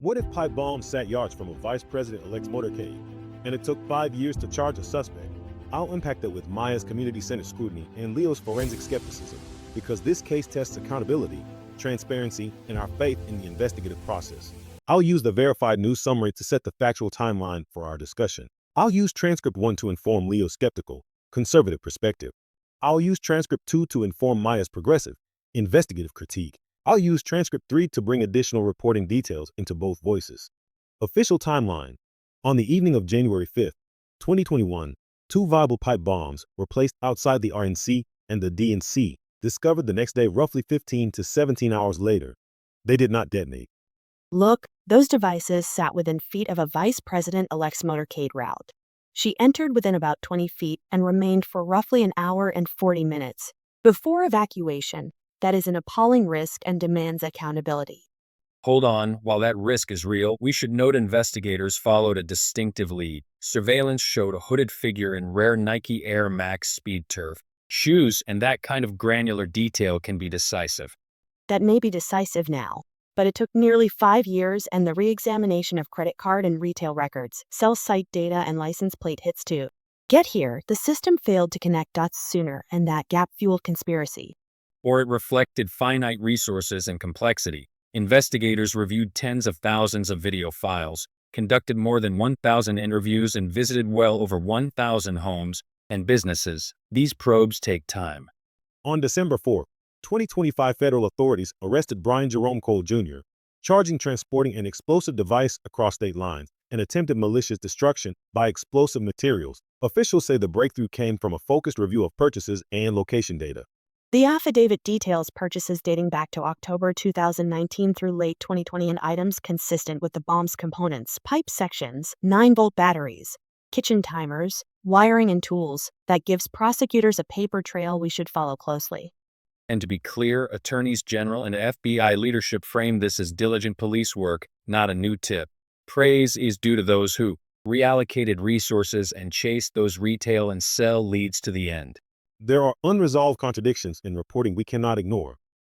What if pipe bombs sat yards from a vice president-elect's motorcade, and it took 5 years to charge a suspect? I'll unpack that with Maya's community-centered scrutiny and Leo's forensic skepticism, because this case tests accountability, transparency, and our faith in the investigative process. I'll use the verified news summary to set the factual timeline for our discussion. I'll use transcript 1 to inform Leo's skeptical, conservative perspective. I'll use transcript 2 to inform Maya's progressive, investigative critique. I'll use transcript 3 to bring additional reporting details into both voices. Official timeline. On the evening of January 5th, 2021, two viable pipe bombs were placed outside the RNC and the DNC, discovered the next day roughly 15 to 17 hours later. They did not detonate. Look, those devices sat within feet of a vice president-elect's motorcade route. She entered within about 20 feet and remained for roughly an hour and 40 minutes. Before evacuation, that is an appalling risk and demands accountability. Hold on, while that risk is real, we should note investigators followed a distinctive lead. Surveillance showed a hooded figure in rare Nike Air Max Speed Turf shoes, and that kind of granular detail can be decisive. That may be decisive now, but it took nearly 5 years and the re-examination of credit card and retail records, cell site data and license plate hits to get here. The system failed to connect dots sooner, and that gap fueled conspiracy. Or it reflected finite resources and complexity. Investigators reviewed tens of thousands of video files, conducted more than 1,000 interviews, and visited well over 1,000 homes and businesses. These probes take time. On December 4th, 2025, federal authorities arrested Brian Jerome Cole Jr., charging transporting an explosive device across state lines and attempted malicious destruction by explosive materials. Officials say the breakthrough came from a focused review of purchases and location data. The affidavit details purchases dating back to October 2019 through late 2020 and items consistent with the bomb's components, pipe sections, 9-volt batteries, kitchen timers, wiring and tools. That gives prosecutors a paper trail we should follow closely. And to be clear, attorneys general and FBI leadership framed this as diligent police work, not a new tip. Praise is due to those who reallocated resources and chased those retail and sell leads to the end. There are unresolved contradictions in reporting we cannot ignore.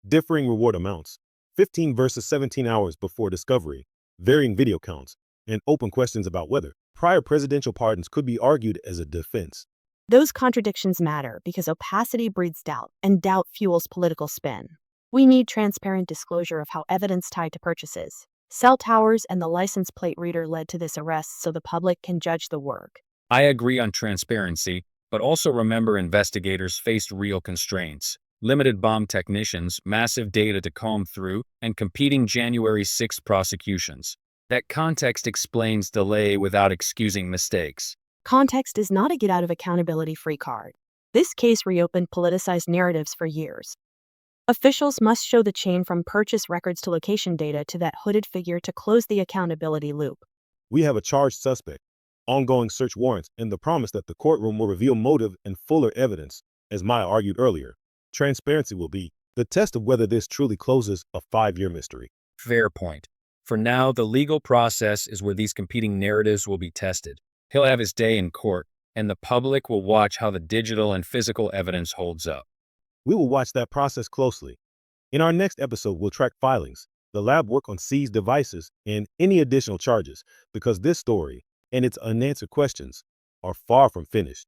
Differing reward amounts, 15 versus 17 hours before discovery, varying video counts, and open questions about whether prior presidential pardons could be argued as a defense. Those contradictions matter because opacity breeds doubt, and doubt fuels political spin. We need transparent disclosure of how evidence tied to purchases, cell towers, and the license plate reader led to this arrest so the public can judge the work. I agree on transparency, but also remember investigators faced real constraints. Limited bomb technicians, massive data to comb through, and competing January 6 prosecutions. That context explains delay without excusing mistakes. Context is not a get-out-of-accountability-free card. This case reopened politicized narratives for years. Officials must show the chain from purchase records to location data to that hooded figure to close the accountability loop. We have a charged suspect, ongoing search warrants, and the promise that the courtroom will reveal motive and fuller evidence. As Maya argued earlier, transparency will be the test of whether this truly closes a 5-year mystery. Fair point. For now, the legal process is where these competing narratives will be tested. He'll have his day in court, and the public will watch how the digital and physical evidence holds up. We will watch that process closely. In our next episode, we'll track filings, the lab work on seized devices, and any additional charges, because this story and its unanswered questions are far from finished.